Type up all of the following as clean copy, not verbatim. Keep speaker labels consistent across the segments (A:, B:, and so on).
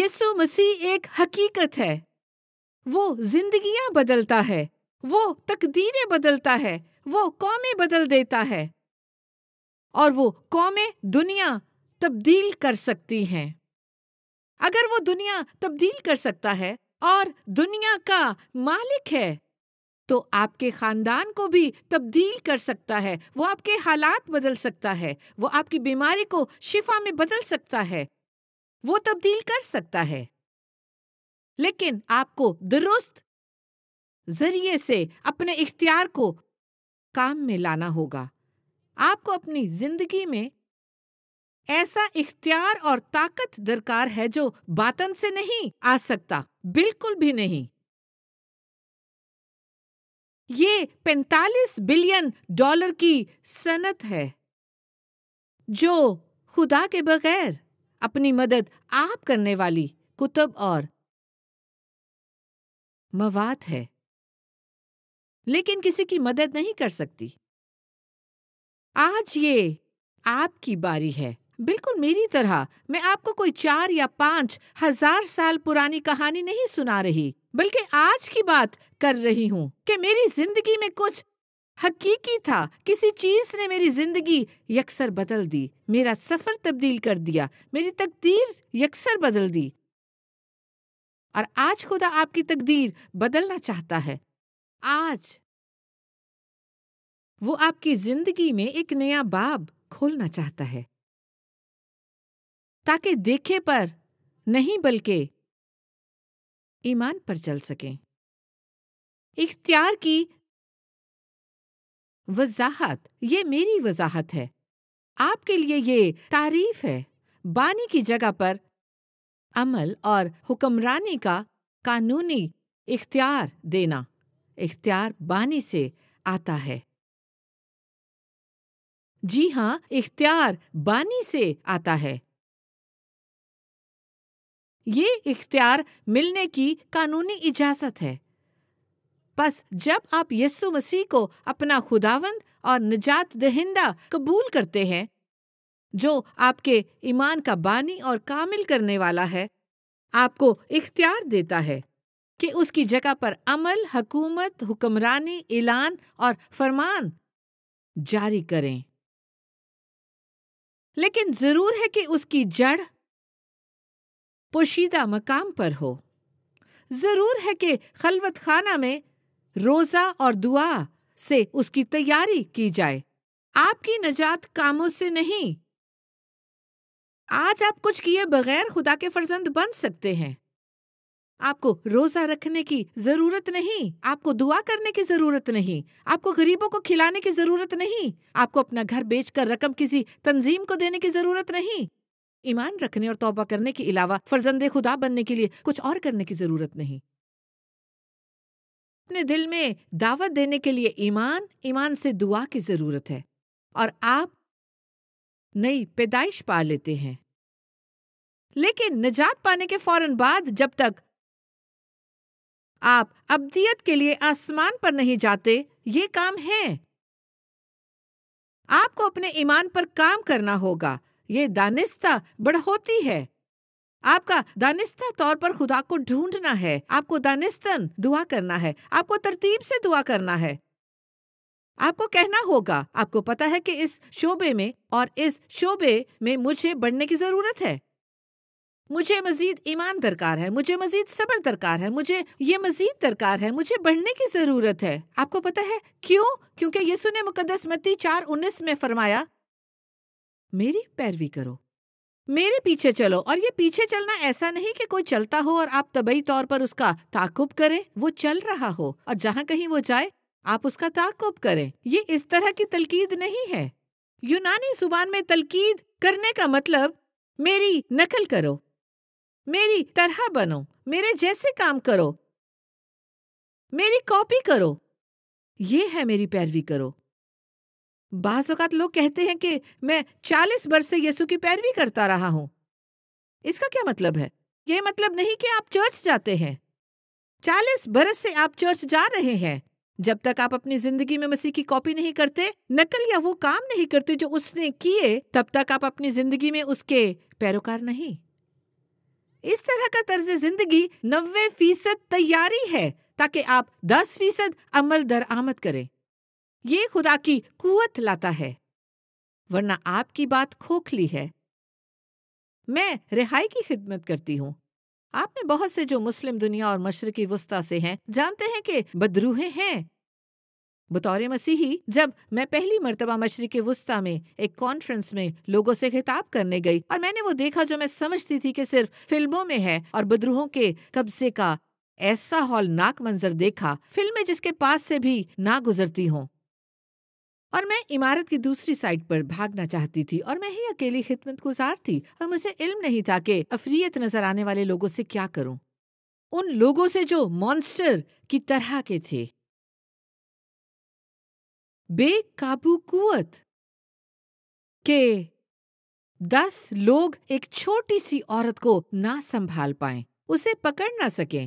A: یسوع مسیح ایک حقیقت ہے۔ وہ زندگیاں بدلتا ہے، وہ تقدیریں بدلتا ہے، وہ قومیں بدل دیتا ہے، اور وہ قومیں دنیا تبدیل کر سکتی ہیں۔ اگر وہ دنیا تبدیل کر سکتا ہے اور دنیا کا مالک ہے تو آپ کے خاندان کو بھی تبدیل کر سکتا ہے۔ وہ آپ کے حالات بدل سکتا ہے، وہ آپ کی بیماری کو شفا میں بدل سکتا ہے، وہ تبدیل کر سکتا ہے۔ لیکن آپ کو درست ذریعے سے اپنے اختیار کو کام میں لانا ہوگا۔ آپ کو اپنی زندگی میں ایسا اختیار اور طاقت درکار ہے جو باطن سے نہیں آ سکتا، بالکل بھی نہیں۔ یہ 45 بلین ڈالر کی صنعت ہے جو خدا کے بغیر اپنی مدد آپ کرنے والی کتب اور مواد ہے، لیکن کسی کی مدد نہیں کر سکتی۔ آج یہ آپ کی باری ہے، بالکل میری طرح۔ میں آپ کو کوئی 4 یا 5 ہزار سال پرانی کہانی نہیں سنا رہی، بلکہ آج کی بات کر رہی ہوں کہ میری زندگی میں کچھ حقیقی تھا۔ کسی چیز نے میری زندگی یکسر بدل دی، میرا سفر تبدیل کر دیا، میری تقدیر یکسر بدل دی، اور آج خدا آپ کی تقدیر بدلنا چاہتا ہے۔ آج وہ آپ کی زندگی میں ایک نیا باب کھولنا چاہتا ہے، تاکہ دیکھے پر نہیں بلکہ ایمان پر چل سکیں۔ اختیار کی وضاحت، یہ میری وضاحت ہے، آپ کے لیے یہ تعریف ہے۔ بانی کی جگہ پر عمل اور حکمرانی کا قانونی اختیار دینا، اختیار بانی سے آتا ہے۔ جی ہاں، اختیار بانی سے آتا ہے۔ یہ اختیار ملنے کی قانونی اجازت ہے۔ بس جب آپ یسوع مسیح کو اپنا خداوند اور نجات دہندہ قبول کرتے ہیں، جو آپ کے ایمان کا بانی اور کامل کرنے والا ہے، آپ کو اختیار دیتا ہے کہ اس کی جگہ پر عمل، حکومت، حکمرانی، اعلان اور فرمان جاری کریں۔ لیکن ضرور ہے کہ اس کی جڑ پوشیدہ مقام پر ہو۔ ضرور ہے کہ خلوت خانہ میں روزہ اور دعا سے اس کی تیاری کی جائے۔ آپ کی نجات کاموں سے نہیں۔ آج آپ کچھ کیے بغیر خدا کے فرزند بن سکتے ہیں۔ آپ کو روزہ رکھنے کی ضرورت نہیں، آپ کو دعا کرنے کی ضرورت نہیں، آپ کو غریبوں کو کھلانے کی ضرورت نہیں، آپ کو اپنا گھر بیچ کر رقم کسی تنظیم کو دینے کی ضرورت نہیں، ایمان رکھنے اور توبہ کرنے کے علاوہ فرزند خدا بننے کے لیے کچھ اور کرنے کی ضرورت نہیں۔ اپنے دل میں دعوت دینے کے لیے ایمان سے دعا کی ضرورت ہے، اور آپ نئی پیدائش پا لیتے ہیں۔ لیکن نجات پانے کے فوراً بعد جب تک آپ ابدیت کے لیے آسمان پر نہیں جاتے، یہ کام ہے۔ آپ کو اپنے ایمان پر کام کرنا ہوگا۔ یہ دانستہ بڑھوتی ہے۔ آپ کا دانستہ طور پر خدا کو ڈھونڈنا ہے، آپ کو دانستاً دعا کرنا ہے، آپ کو ترتیب سے دعا کرنا ہے۔ آپ کو کہنا ہوگا، آپ کو پتا ہے کہ اس شعبے میں اور اس شعبے میں مجھے بڑھنے کی ضرورت ہے، مجھے مزید ایمان درکار ہے، مجھے مزید صبر درکار ہے، مجھے یہ مزید درکار ہے، مجھے بڑھنے کی ضرورت ہے۔ آپ کو پتا ہے کیوں؟ کیونکہ یسوع نے مقدس متی 4:19 میں فرمایا، میری پیروی کرو، میرے پیچھے چلو۔ اور یہ پیچھے چلنا ایسا نہیں کہ کوئی چلتا ہو اور آپ طبعی طور پر اس کا تعاقب کریں، وہ چل رہا ہو اور جہاں کہیں وہ جائے آپ اس کا تعاقب کریں۔ یہ اس طرح کی تلقید نہیں ہے۔ یونانی زبان میں تلقید کرنے کا مطلب میری نقل کرو، میری طرح بنو، میرے جیسے کام کرو، میری کاپی کرو، یہ ہے میری پیروی کرو۔ بعض اوقات لوگ کہتے ہیں کہ میں 40 برس سے یسوع کی پیروی کرتا رہا ہوں۔ اس کا کیا مطلب ہے؟ یہ مطلب نہیں کہ آپ چرچ جاتے ہیں۔ 40 برس سے آپ چرچ جا رہے ہیں۔ جب تک آپ اپنی زندگی میں مسیح کی کاپی نہیں کرتے، نقل یا وہ کام نہیں کرتے جو اس نے کیے، تب تک آپ اپنی زندگی میں اس کے پیروکار نہیں۔ اس طرح کا طرز زندگی 90% تیاری ہے تاکہ آپ 10% عمل درآمد کریں۔ یہ خدا کی قوت لاتا ہے، ورنہ آپ کی بات کھوکھلی ہے۔ میں رہائی کی خدمت کرتی ہوں۔ آپ میں بہت سے جو مسلم دنیا اور مشرقی وسطی سے ہیں جانتے ہیں کہ بدروہیں ہیں۔ بطور مسیحی جب میں پہلی مرتبہ مشرق وسطی میں ایک کانفرنس میں لوگوں سے خطاب کرنے گئی اور میں نے وہ دیکھا جو میں سمجھتی تھی کہ صرف فلموں میں ہے، اور بدروہوں کے قبضے کا ایسا ہولناک منظر دیکھا، فلمیں جس کے پاس سے بھی نہ گزرتی ہوں، اور میں عمارت کی دوسری سائڈ پر بھاگنا چاہتی تھی، اور میں ہی اکیلی خدمت گزار تھی، اور مجھے علم نہیں تھا کہ عفریت نظر آنے والے لوگوں سے کیا کروں، ان لوگوں سے جو مانسٹر کی طرح کے تھے، بے قابو قوت کہ 10 لوگ ایک چھوٹی سی عورت کو نہ سنبھال پائیں، اسے پکڑ نہ سکیں،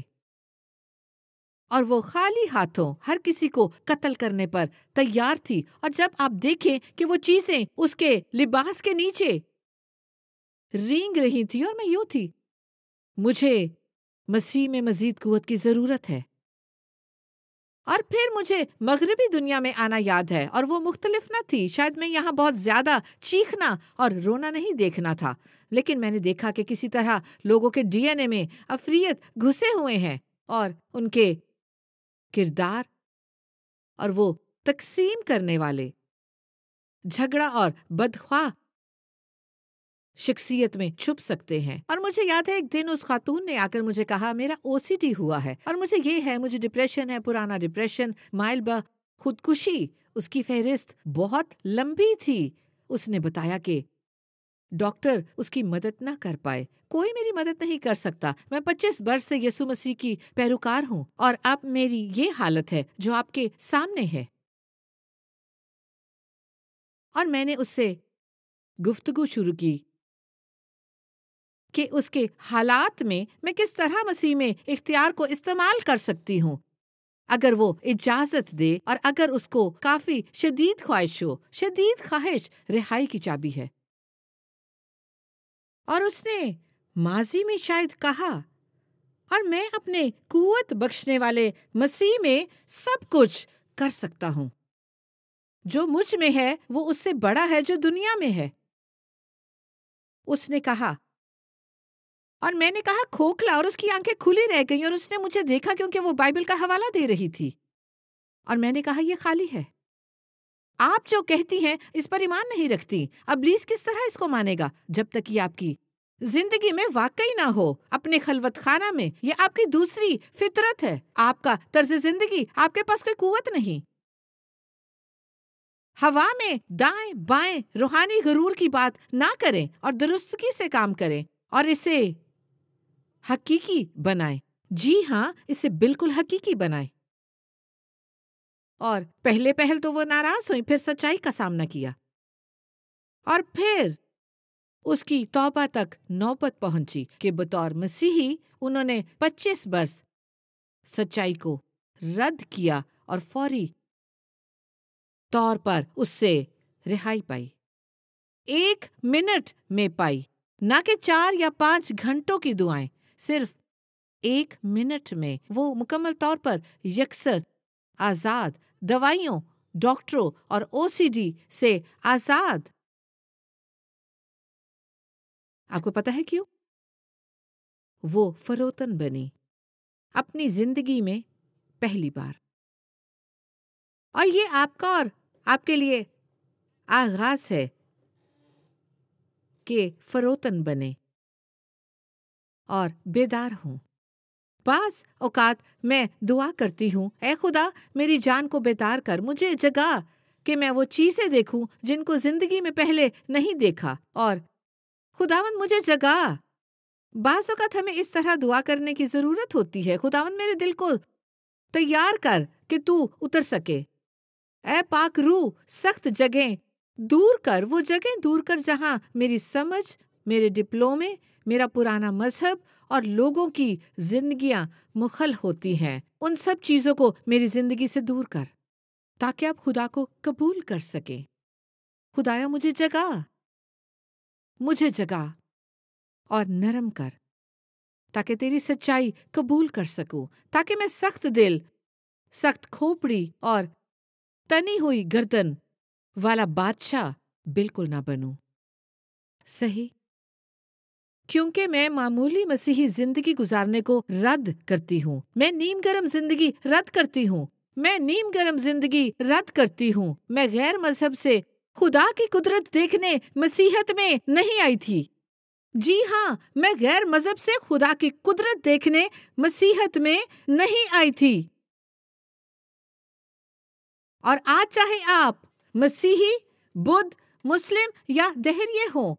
A: اور وہ خالی ہاتھوں ہر کسی کو قتل کرنے پر تیار تھی۔ اور جب آپ دیکھیں کہ وہ چیزیں اس کے لباس کے نیچے رینگ رہی تھی، اور میں یوں تھی، مجھے مسیح میں مزید قوت کی ضرورت ہے۔ اور پھر مجھے مغربی دنیا میں آنا یاد ہے، اور وہ مختلف نہ تھی۔ شاید میں یہاں بہت زیادہ چیخنا اور رونا نہیں دیکھنا تھا، لیکن میں نے دیکھا کہ کسی طرح لوگوں کے ڈی این اے میں عفریت گھسے ہوئے ہیں، اور ان کے کردار اور وہ تقسیم کرنے والے جھگڑا اور بدخواہ شخصیت میں چھپ سکتے ہیں۔ اور مجھے یاد ہے ایک دن اس خاتون نے آ کر مجھے کہا میرا OCD ہوا ہے، اور مجھے یہ ہے، مجھے ڈپریشن ہے، پرانا ڈپریشن، مائل بہ خودکشی۔ اس کی فہرست بہت لمبی تھی۔ اس نے بتایا کہ ڈاکٹر اس کی مدد نہ کر پائے، کوئی میری مدد نہیں کر سکتا۔ میں 25 برس سے یسوع مسیح کی پیروکار ہوں، اور اب میری یہ حالت ہے جو آپ کے سامنے ہے۔ اور میں نے اس سے گفتگو شروع کی کہ اس کے حالات میں کس طرح مسیح میں اختیار کو استعمال کر سکتی ہوں، اگر وہ اجازت دے، اور اگر اس کو کافی شدید خواہش ہو۔ شدید خواہش رہائی کی چابی ہے۔ اور اس نے ماضی میں شاید کہا، اور میں اپنے قوت بخشنے والے مسیح میں سب کچھ کر سکتا ہوں۔ جو مجھ میں ہے وہ اس سے بڑا ہے جو دنیا میں ہے۔ اس نے کہا، اور میں نے کہا کھوکھلا، اور اس کی آنکھیں کھلی رہ گئیں، اور اس نے مجھے دیکھا کیونکہ وہ بائبل کا حوالہ دے رہی تھی، اور میں نے کہا یہ خالی ہے۔ آپ جو کہتی ہیں اس پر ایمان نہیں رکھتی۔ ابلیس کس طرح اس کو مانے گا جب تک یہ آپ کی زندگی میں واقعی نہ ہو، اپنے خلوت خانہ میں۔ یہ آپ کی دوسری فطرت ہے، آپ کا طرز زندگی، آپ کے پاس کوئی قوت نہیں۔ ہوا میں دائیں بائیں روحانی غرور کی بات نہ کریں، اور درستگی سے کام کریں، اور اسے حقیقی بنائیں۔ جی ہاں، اسے بالکل حقیقی بنائیں۔ اور پہل تو وہ ناراض ہوئی، پھر سچائی کا سامنا کیا، اور پھر اس کی توبہ تک نوبت پہنچی کہ بطور مسیحی انہوں نے 25 برس سچائی کو رد کیا، اور فوری طور پر اس سے رہائی پائی، 1 منٹ میں پائی، نہ کہ 4 یا 5 گھنٹوں کی دعائیں، صرف 1 منٹ میں وہ مکمل طور پر یکسر آزاد، دوائیوں، ڈاکٹروں اور OCD سے آزاد۔ آپ کو پتہ ہے کیوں؟ وہ فروتن بنی اپنی زندگی میں پہلی بار، اور یہ آپ کا اور آپ کے لیے آغاز ہے کہ فروتن بنے اور بیدار ہوں۔ بعض اوقات میں دعا کرتی ہوں، اے خدا میری جان کو بیدار کر، مجھے جگا کہ میں وہ چیزیں دیکھوں جن کو زندگی میں پہلے نہیں دیکھا، اور خداوند مجھے جگا۔ بعض اوقات ہمیں اس طرح دعا کرنے کی ضرورت ہوتی ہے، خداوند میرے دل کو تیار کر کہ تو اتر سکے۔ اے پاک روح سخت جگہیں دور کر، وہ جگہیں دور کر جہاں میری سمجھ، میرے ڈپلومے، میرا پرانا مذہب اور لوگوں کی زندگیاں مخل ہوتی ہیں، ان سب چیزوں کو میری زندگی سے دور کر تاکہ آپ خدا کو قبول کر سکیں۔ خدایا مجھے جگا اور نرم کر، تاکہ تیری سچائی قبول کر سکوں، تاکہ میں سخت دل، سخت کھوپڑی اور تنی ہوئی گردن والا بادشاہ بالکل نہ بنوں۔ صحیح؟ کیونکہ میں معمولی مسیحی زندگی گزارنے کو رد کرتی ہوں۔ میں نیم گرم زندگی رد کرتی ہوں۔ میں نیم گرم زندگی رد کرتی ہوں۔ میں غیر مذہب سے خدا کی قدرت دیکھنے مسیحت میں نہیں آئی تھی۔ جی ہاں، میں غیر مذہب سے خدا کی قدرت دیکھنے مسیحت میں نہیں آئی تھی۔ اور آج چاہے آپ مسیحی، بدھ، مسلم یا دہریے ہوں،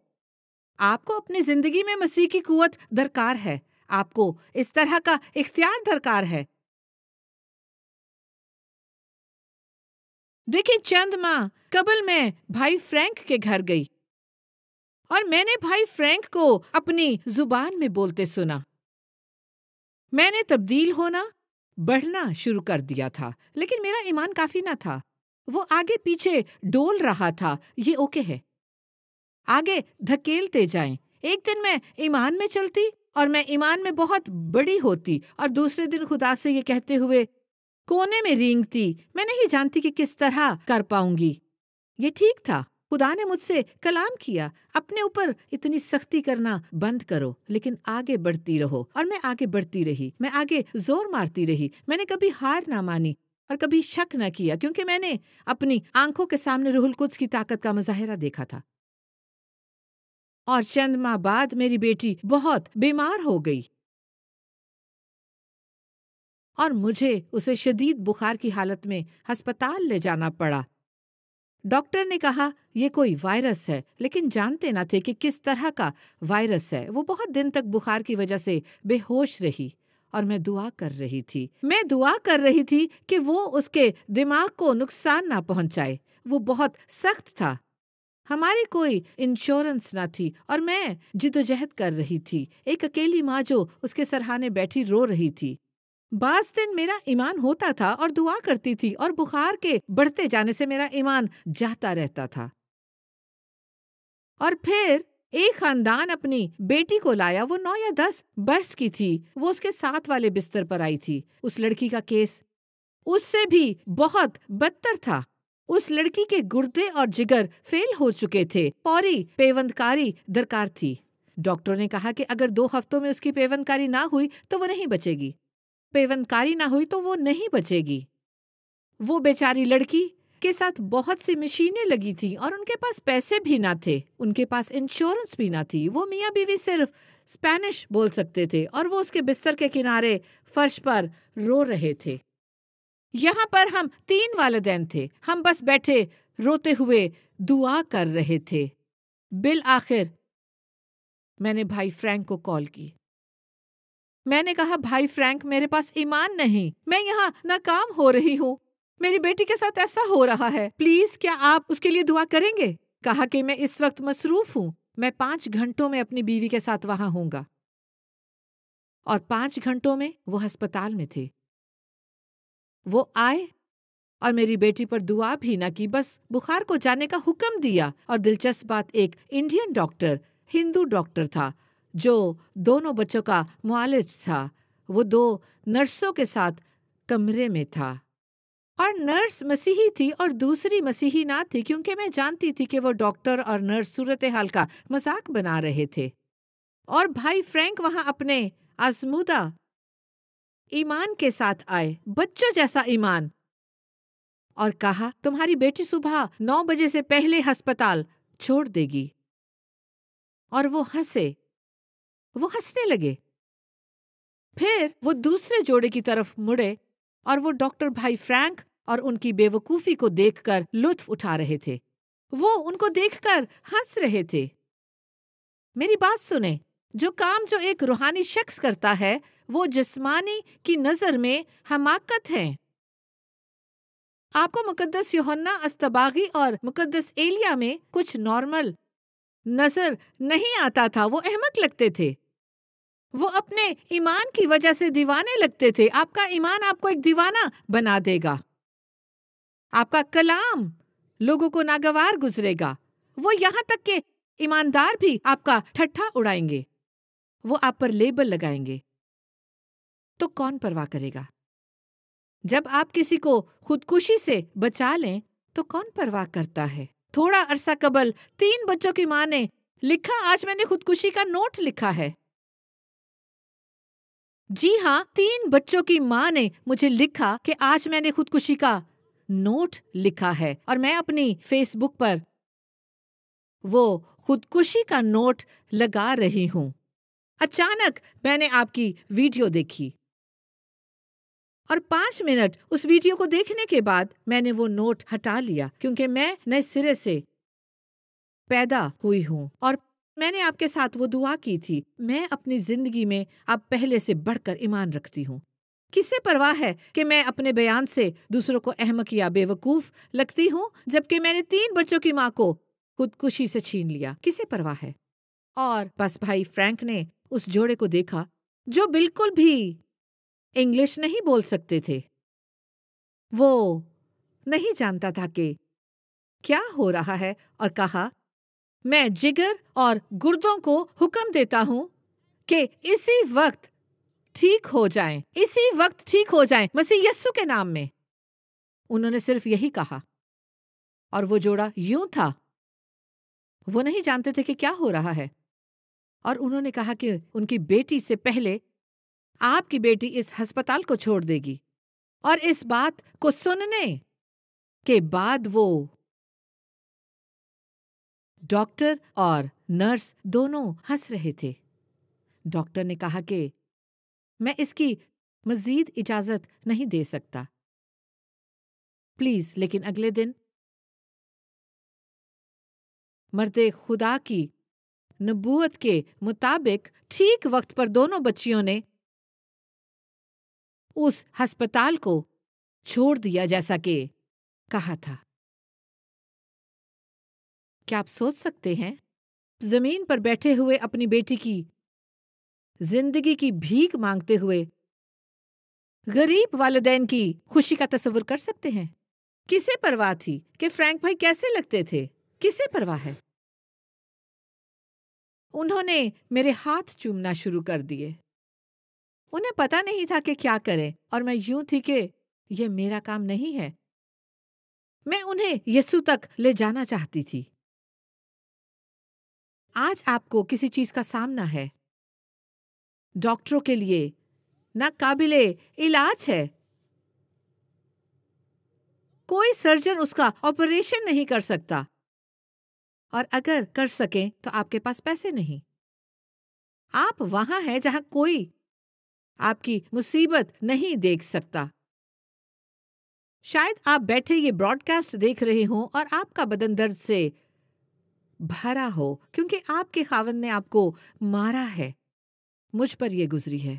A: آپ کو اپنی زندگی میں مسیح کی قوت درکار ہے۔ آپ کو اس طرح کا اختیار درکار ہے۔ دیکھیں، چند ماہ قبل میں بھائی فرینک کے گھر گئی اور میں نے بھائی فرینک کو اپنی زبان میں بولتے سنا۔ میں نے تبدیل ہونا، بڑھنا شروع کر دیا تھا، لیکن میرا ایمان کافی نہ تھا۔ وہ آگے پیچھے ڈول رہا تھا۔ یہ اوکے ہے، آگے دھکیلتے جائیں۔ ایک دن میں ایمان میں چلتی اور میں ایمان میں بہت بڑی ہوتی، اور دوسرے دن خدا سے یہ کہتے ہوئے کونے میں رینگتی، میں نہیں جانتی کہ کس طرح کر پاؤں گی۔ یہ ٹھیک تھا، خدا نے مجھ سے کلام کیا، اپنے اوپر اتنی سختی کرنا بند کرو، لیکن آگے بڑھتی رہو۔ اور میں آگے بڑھتی رہی، میں آگے زور مارتی رہی۔ میں نے کبھی ہار نہ مانی اور کبھی شک نہ کیا، کیونکہ میں نے اپنی آنکھوں کے سامنے روح القدس کی طاقت کا مظاہرہ دیکھا تھا۔ اور چند ماہ بعد میری بیٹی بہت بیمار ہو گئی اور مجھے اسے شدید بخار کی حالت میں ہسپتال لے جانا پڑا۔ ڈاکٹر نے کہا یہ کوئی وائرس ہے، لیکن جانتے نہ تھے کہ کس طرح کا وائرس ہے۔ وہ بہت دن تک بخار کی وجہ سے بے ہوش رہی اور میں دعا کر رہی تھی۔ میں دعا کر رہی تھی کہ وہ اس کے دماغ کو نقصان نہ پہنچائے۔ وہ بہت سخت تھا۔ ہماری کوئی انشورنس نہ تھی اور میں جدوجہد کر رہی تھی، ایک اکیلی ماں جو اس کے سرہانے بیٹھی رو رہی تھی۔ بعض دن میرا ایمان ہوتا تھا اور دعا کرتی تھی، اور بخار کے بڑھتے جانے سے میرا ایمان جاتا رہتا تھا۔ اور پھر ایک خاندان اپنی بیٹی کو لایا۔ وہ 9 یا 10 برس کی تھی۔ وہ اس کے ساتھ والے بستر پر آئی تھی۔ اس لڑکی کا کیس اس سے بھی بہت بدتر تھا۔ اس لڑکی کے گردے اور جگر فیل ہو چکے تھے۔ فوری پیوند کاری درکار تھی۔ ڈاکٹر نے کہا کہ اگر 2 ہفتوں میں اس کی پیوند کاری نہ ہوئی تو وہ نہیں بچے گی۔ پیوند کاری نہ ہوئی تو وہ نہیں بچے گی۔ وہ بیچاری لڑکی کے ساتھ بہت سی مشینیں لگی تھی اور ان کے پاس پیسے بھی نہ تھے، ان کے پاس انشورنس بھی نہ تھی۔ وہ میاں بیوی صرف اسپینش بول سکتے تھے اور وہ اس کے بستر کے کنارے فرش پر رو رہے تھے۔ یہاں پر ہم 3 والدین تھے۔ ہم بس بیٹھے روتے ہوئے دعا کر رہے تھے۔ بالآخر میں نے بھائی فرینک کو کال کی۔ میں نے کہا، بھائی فرینک، میرے پاس ایمان نہیں، میں یہاں ناکام ہو رہی ہوں، میری بیٹی کے ساتھ ایسا ہو رہا ہے، پلیز کیا آپ اس کے لیے دعا کریں گے؟ کہا کہ میں اس وقت مصروف ہوں، میں 5 گھنٹوں میں اپنی بیوی کے ساتھ وہاں ہوں گا۔ اور 5 گھنٹوں میں وہ ہسپتال میں تھے۔ وہ آئے اور میری بیٹی پر دعا بھی نہ کی، بس بخار کو جانے کا حکم دیا۔ اور دلچسپ بات، ایک انڈین ڈاکٹر، ہندو ڈاکٹر تھا جو دونوں بچوں کا معالج تھا۔ وہ 2 نرسوں کے ساتھ کمرے میں تھا، اور نرس مسیحی تھی اور دوسری مسیحی نہ تھی، کیونکہ میں جانتی تھی کہ وہ ڈاکٹر اور نرس صورتحال کا مذاق بنا رہے تھے۔ اور بھائی فرینک وہاں اپنے آزمودہ ایمان کے ساتھ آئے، بچوں جیسا ایمان، اور کہا، تمہاری بیٹی صبح 9 بجے سے پہلے ہسپتال چھوڑ دے گی۔ اور وہ ہنسنے لگے۔ پھر وہ دوسرے جوڑے کی طرف مڑے اور وہ ڈاکٹر بھائی فرینک اور ان کی بے وقوفی کو دیکھ کر لطف اٹھا رہے تھے۔ وہ ان کو دیکھ کر ہنس رہے تھے۔ میری بات سنیں، جو کام جو ایک روحانی شخص کرتا ہے وہ جسمانی کی نظر میں حماقت ہے۔ آپ کو مقدس یوحنا اسطباغی اور مقدس ایلیا میں کچھ نارمل نظر نہیں آتا تھا، وہ احمق لگتے تھے، وہ اپنے ایمان کی وجہ سے دیوانے لگتے تھے۔ آپ کا ایمان آپ کو ایک دیوانہ بنا دے گا۔ آپ کا کلام لوگوں کو ناگوار گزرے گا۔ وہ یہاں تک کہ ایماندار بھی آپ کا ٹھٹھا اڑائیں گے، وہ آپ پر لیبل لگائیں گے۔ تو کون پرواہ کرے گا؟ جب آپ کسی کو خودکشی سے بچا لیں تو کون پرواہ کرتا ہے؟ تھوڑا عرصہ قبل 3 بچوں کی ماں نے لکھا، آج میں نے خودکشی کا نوٹ لکھا ہے۔ جی ہاں، 3 بچوں کی ماں نے مجھے لکھا کہ آج میں نے خودکشی کا نوٹ لکھا ہے، اور میں اپنی فیس بک پر وہ خودکشی کا نوٹ لگا رہی ہوں۔ اچانک میں نے آپ کی ویڈیو دیکھی، اور 5 منٹ اس ویڈیو کو دیکھنے کے بعد میں نے وہ نوٹ ہٹا لیا، کیونکہ میں نئے سرے سے پیدا ہوئی ہوں، اور میں نے آپ کے ساتھ وہ دعا کی تھی، میں اپنی زندگی میں اب پہلے سے بڑھ کر ایمان رکھتی ہوں۔ کسے پرواہ ہے کہ میں اپنے بیان سے دوسروں کو احمق یا بے وقوف لگتی ہوں، جبکہ میں نے 3 بچوں کی ماں کو خودکشی سے چھین لیا؟ کسے پرواہ ہے؟ اور بس بھائی فرینک نے اس جوڑے کو دیکھا جو بالکل بھی انگلش نہیں بول سکتے تھے۔ وہ نہیں جانتا تھا کہ کیا ہو رہا ہے، اور کہا، میں جگر اور گردوں کو حکم دیتا ہوں کہ اسی وقت ٹھیک ہو جائیں، اسی وقت ٹھیک ہو جائیں، مسیح یسوع کے نام میں۔ انہوں نے صرف یہی کہا، اور وہ جوڑا یوں تھا، وہ نہیں جانتے تھے کہ کیا ہو رہا ہے، اور انہوں نے کہا کہ ان کی بیٹی سے پہلے آپ کی بیٹی اس ہسپتال کو چھوڑ دے گی، اور اس بات کو سننے کے بعد وہ ڈاکٹر اور نرس دونوں ہنس رہے تھے۔ ڈاکٹر نے کہا کہ میں اس کی مزید اجازت نہیں دے سکتا، پلیز، لیکن اگلے دن مرد خدا کی نبوت کے مطابق ٹھیک وقت پر دونوں بچیوں نے اس ہسپتال کو چھوڑ دیا جیسا کہ کہا تھا۔ کیا آپ سوچ سکتے ہیں؟ زمین پر بیٹھے ہوئے اپنی بیٹی کی زندگی کی بھیک مانگتے ہوئے غریب والدین کی خوشی کا تصور کر سکتے ہیں؟ کسے پرواہ تھی کہ فرینک بھائی کیسے لگتے تھے؟ کسے پرواہ ہے؟ انہوں نے میرے ہاتھ چومنا شروع کر دیے۔ انہیں پتا نہیں تھا کہ کیا کریں، اور میں یوں تھی کہ یہ میرا کام نہیں ہے۔ میں انہیں یسوع تک لے جانا چاہتی تھی۔ آج آپ کو کسی چیز کا سامنا ہے، ڈاکٹروں کے لیے ناقابل علاج ہے، کوئی سرجن اس کا آپریشن نہیں کر سکتا، اور اگر کر سکیں تو آپ کے پاس پیسے نہیں۔ آپ وہاں ہیں جہاں کوئی آپ کی مصیبت نہیں دیکھ سکتا۔ شاید آپ بیٹھے یہ براڈ کاسٹ دیکھ رہے ہوں اور آپ کا بدن درد سے بھرا ہو، کیونکہ آپ کے خاوند نے آپ کو مارا ہے۔ مجھ پر یہ گزری ہے،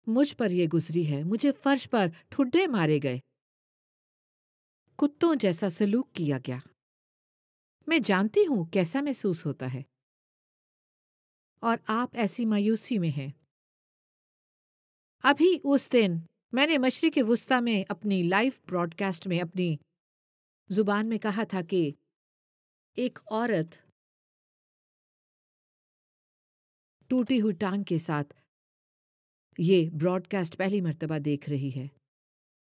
A: مجھ پر یہ گزری ہے، مجھے فرش پر ٹھڈے مارے گئے، کتوں جیسا سلوک کیا گیا۔ میں جانتی ہوں کیسا محسوس ہوتا ہے، اور آپ ایسی مایوسی میں ہیں۔ ابھی اس دن میں نے مشرق وسطیٰ میں اپنی لائیو براڈ کاسٹ میں اپنی زبان میں کہا تھا کہ ایک عورت ٹوٹی ہوئی ٹانگ کے ساتھ یہ براڈ کاسٹ پہلی مرتبہ دیکھ رہی ہے۔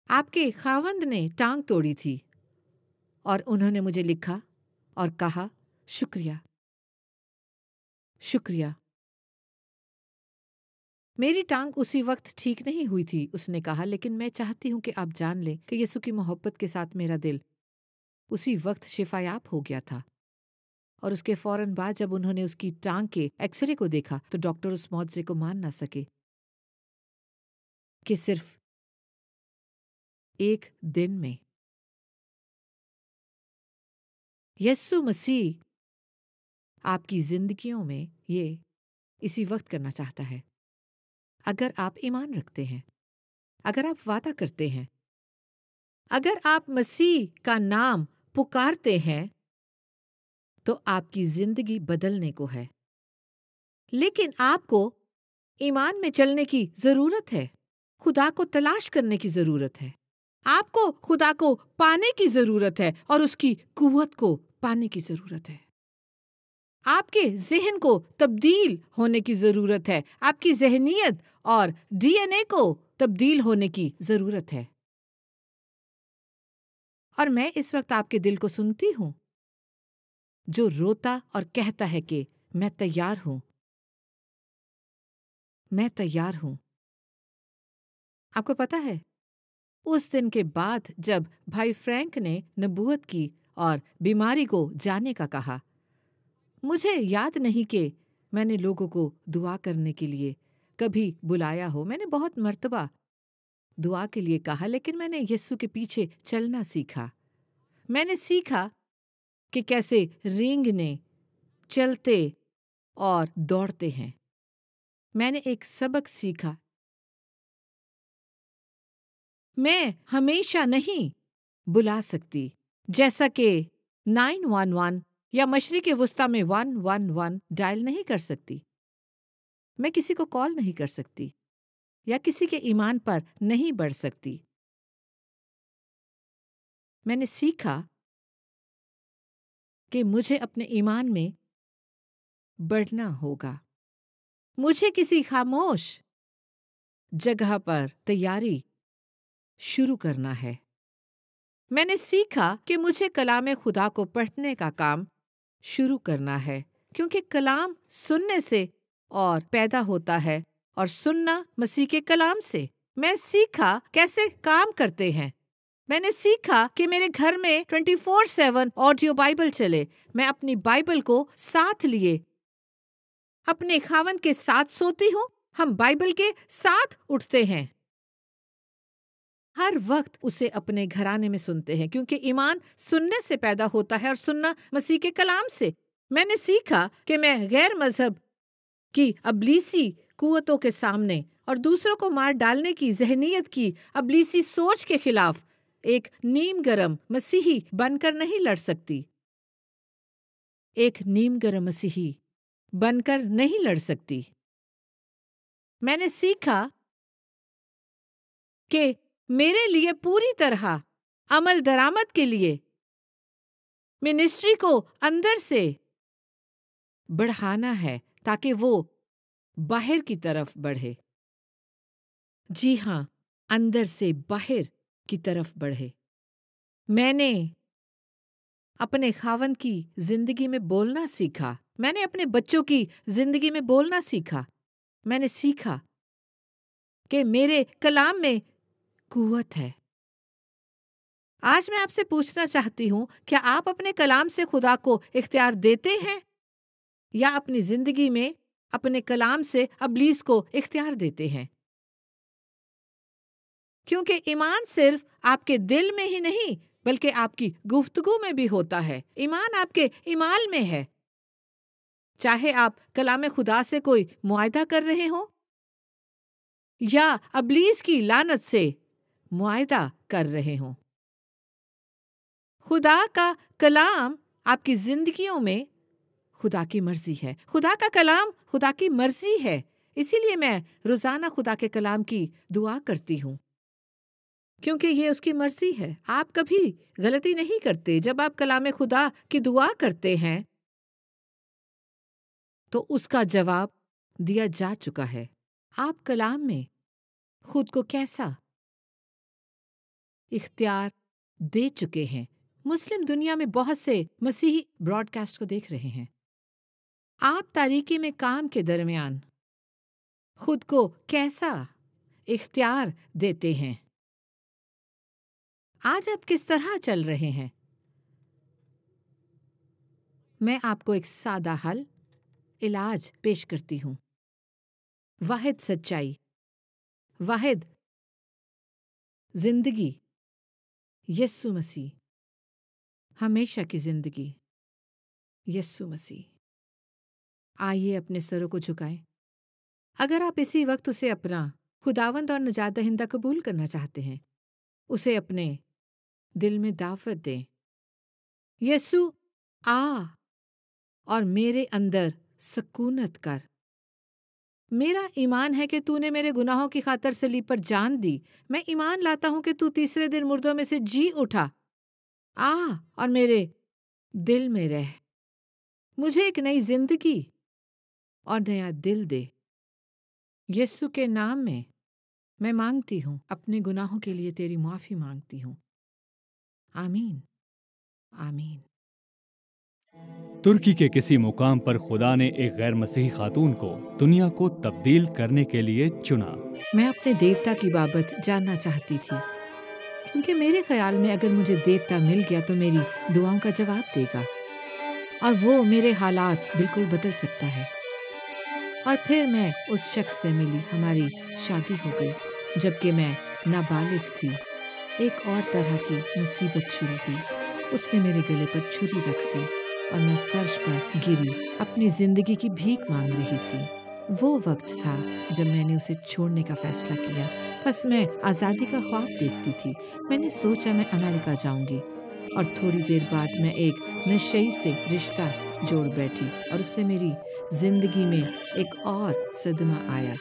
A: آپ کے خاوند نے ٹانگ توڑی تھی، اور انہوں نے مجھے لکھا اور کہا، شکریہ، شکریہ۔ میری ٹانگ اسی وقت ٹھیک نہیں ہوئی تھی، اس نے کہا، لیکن میں چاہتی ہوں کہ آپ جان لیں کہ یسوع کی محبت کے ساتھ میرا دل اسی وقت شفا یاب ہو گیا تھا۔ اور اس کے فوراً بعد جب انہوں نے اس کی ٹانگ کے ایکس رے کو دیکھا تو ڈاکٹر اس معجزے کو مان نہ سکے کہ صرف ایک دن میں یسوع مسیح آپ کی زندگیوں میں یہ اسی وقت کرنا چاہتا ہے، اگر آپ ایمان رکھتے ہیں، اگر آپ وعدہ کرتے ہیں، اگر آپ مسیح کا نام پکارتے ہیں، تو آپ کی زندگی بدلنے کو ہے۔ لیکن آپ کو ایمان میں چلنے کی ضرورت ہے، خدا کو تلاش کرنے کی ضرورت ہے، آپ کو خدا کو پانے کی ضرورت ہے، اور اس کی قوت کو پانے کی ضرورت ہے۔ آپ کے ذہن کو تبدیل ہونے کی ضرورت ہے، آپ کی ذہنیت اور ڈی این اے کو تبدیل ہونے کی ضرورت ہے۔ اور میں اس وقت آپ کے دل کو سنتی ہوں جو روتا اور کہتا ہے کہ میں تیار ہوں، میں تیار ہوں۔ آپ کو پتا ہے، اس دن کے بعد جب بھائی فرینک نے نبوت کی اور بیماری کو جانے کا کہا، مجھے یاد نہیں کہ میں نے لوگوں کو دعا کرنے کے لیے کبھی بلایا ہو۔ میں نے بہت مرتبہ دعا کے لیے کہا، لیکن میں نے یسوع کے پیچھے چلنا سیکھا۔ میں نے سیکھا کہ کیسے رینگنے، چلتے اور دوڑتے ہیں۔ میں نے ایک سبق سیکھا، میں ہمیشہ نہیں بلا سکتی، جیسا کہ 911 یا مشرق وسطیٰ میں 111 ڈائل نہیں کر سکتی۔ میں کسی کو کال نہیں کر سکتی یا کسی کے ایمان پر نہیں بڑھ سکتی۔ میں نے سیکھا کہ مجھے اپنے ایمان میں بڑھنا ہوگا۔ مجھے کسی خاموش جگہ پر تیاری شروع کرنا ہے۔ میں نے سیکھا کہ مجھے کلام خدا کو پڑھنے کا کام شروع کرنا ہے، کیونکہ کلام سننے سے اور پیدا ہوتا ہے، اور سننا مسیح کے کلام سے۔ میں سیکھا کیسے کام کرتے ہیں۔ میں نے سیکھا کہ میرے گھر میں 24/7 آڈیو بائبل چلے۔ میں اپنی بائبل کو ساتھ لیے اپنے خاوند کے ساتھ سوتی ہوں، ہم بائبل کے ساتھ اٹھتے ہیں، ہر وقت اسے اپنے گھرانے میں سنتے ہیں، کیونکہ ایمان سننے سے پیدا ہوتا ہے اور سننا مسیح کے کلام سے۔ میں نے سیکھا کہ میں غیر مذہب کی ابلیسی قوتوں کے سامنے اور دوسروں کو مار ڈالنے کی ذہنیت کی ابلیسی سوچ کے خلاف ایک نیم گرم مسیحی بن کر نہیں لڑ سکتی، ایک نیم گرم مسیحی بن کر نہیں لڑ سکتی۔ میں نے سیکھا کہ میرے لیے پوری طرح عمل درآمد کے لیے منسٹری کو اندر سے بڑھانا ہے تاکہ وہ باہر کی طرف بڑھے۔ جی ہاں، اندر سے باہر کی طرف بڑھے۔ میں نے اپنے خاوند کی زندگی میں بولنا سیکھا، میں نے اپنے بچوں کی زندگی میں بولنا سیکھا۔ میں نے سیکھا کہ میرے کلام میں قوت ہے۔ آج میں آپ سے پوچھنا چاہتی ہوں، کیا آپ اپنے کلام سے خدا کو اختیار دیتے ہیں یا اپنی زندگی میں اپنے کلام سے ابلیس کو اختیار دیتے ہیں؟ کیونکہ ایمان صرف آپ کے دل میں ہی نہیں بلکہ آپ کی گفتگو میں بھی ہوتا ہے۔ ایمان آپ کے اعمال میں ہے۔ چاہے آپ کلام خدا سے کوئی معاہدہ کر رہے ہوں یا ابلیس کی لعنت سے معاہدہ کر رہے ہوں، خدا کا کلام آپ کی زندگیوں میں خدا کی مرضی ہے۔ خدا کا کلام خدا کی مرضی ہے، اسی لیے میں روزانہ خدا کے کلام کی دعا کرتی ہوں، کیونکہ یہ اس کی مرضی ہے۔ آپ کبھی غلطی نہیں کرتے۔ جب آپ کلام خدا کی دعا کرتے ہیں تو اس کا جواب دیا جا چکا ہے۔ آپ کلام میں خود کو کیسا اختیار دے چکے ہیں۔ مسلم دنیا میں بہت سے مسیحی براڈ کاسٹ کو دیکھ رہے ہیں۔ آپ تاریکی میں کام کے درمیان خود کو کیسا اختیار دیتے ہیں؟ آج آپ کس طرح چل رہے ہیں؟ میں آپ کو ایک سادہ حل، علاج پیش کرتی ہوں۔ واحد سچائی، واحد زندگی، یسوع مسیح، ہمیشہ کی زندگی، یسوع مسیح۔ آئیے اپنے سروں کو جھکائیں۔ اگر آپ اسی وقت اسے اپنا خداوند اور نجات دہندہ قبول کرنا چاہتے ہیں، اسے اپنے دل میں دعوت دیں۔ یسوع آ اور میرے اندر سکونت کر۔ میرا ایمان ہے کہ تو نے میرے گناہوں کی خاطر صلیب پر جان دی۔ میں ایمان لاتا ہوں کہ تو تیسرے دن مردوں میں سے جی اٹھا۔ آ اور میرے دل میں رہ۔ مجھے ایک نئی زندگی اور نیا دل دے۔ یسوع کے نام میں مانگتی ہوں، اپنے گناہوں کے لیے تیری معافی مانگتی ہوں۔ آمین، آمین۔
B: ترکی کے کسی مقام پر خدا نے ایک غیر مسیحی خاتون کو دنیا کو تبدیل کرنے کے لیے چنا۔
A: میں اپنے دیوتا کی بابت جاننا چاہتی تھی، کیونکہ میرے خیال میں اگر مجھے دیوتا مل گیا تو میری دعاؤں کا جواب دے گا اور وہ میرے حالات بالکل بدل سکتا ہے۔ اور پھر میں اس شخص سے ملی، ہماری شادی ہو گئی۔ جبکہ میں نابالغ تھی، ایک اور طرح کی مصیبت شروع ہوئی۔ اس نے میرے گلے پر چھری رکھ دی اور میں فرش پر گری، اپنی زندگی کی بھیک مانگ رہی تھی۔ وہ وقت تھا جب میں نے اسے چھوڑنے کا فیصلہ کیا۔ بس میں آزادی کا خواب دیکھتی تھی۔ میں نے سوچا میں امریکہ جاؤں گی، اور تھوڑی دیر بعد میں ایک نشئی سے رشتہ جوڑ بیٹھی اور اس سے میری زندگی میں ایک اور صدمہ آیا۔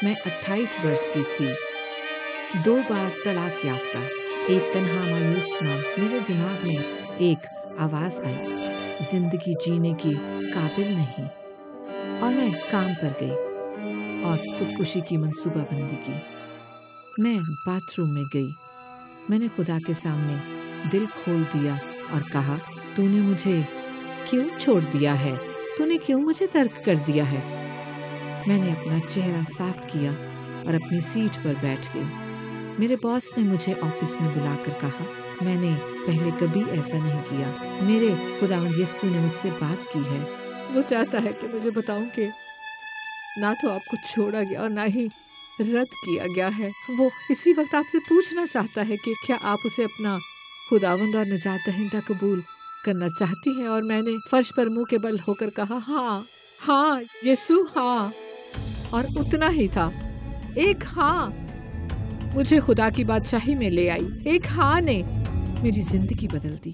A: میں 28 برس کی تھی، 2 بار طلاق یافتہ، ایک تنہا مایوس ماں۔ میرے دماغ میں ایک آواز آئی، زندگی جینے کی قابل نہیں، اور میں کام پر گئی اور خودکشی کی منصوبہ بندی کی۔ میں باتھ روم میں گئی، میں نے خدا کے سامنے دل کھول دیا اور کہا، تو نے مجھے کیوں چھوڑ دیا ہے؟ تو نے کیوں مجھے ترک کر دیا ہے؟ میں نے اپنا چہرہ صاف کیا اور اپنی سیٹ پر بیٹھ گئی۔ میرے باس نے مجھے آفس میں بلا کر کہا، میں نے پہلے کبھی ایسا نہیں کیا۔ میرے خداوند یسوع نے مجھ سے بات کی ہے۔ وہ چاہتا ہے کہ مجھے بتاؤں کہ نہ تو آپ کو چھوڑا گیا اور نہ ہی رد کیا گیا ہے۔ وہ اسی وقت آپ سے پوچھنا چاہتا ہے کہ کیا آپ اسے اپنا خداوند اور نجات دہندہ قبول کرنا چاہتی ہیں؟ اور میں نے فرش پر منہ کے بل ہو کر کہا، ہاں یسوع، ہاں۔ اور اتنا ہی تھا۔ ایک ہاں مجھے خدا کی بادشاہی میں لے آئی۔ ایک ہاں نے میری زندگی بدل دی۔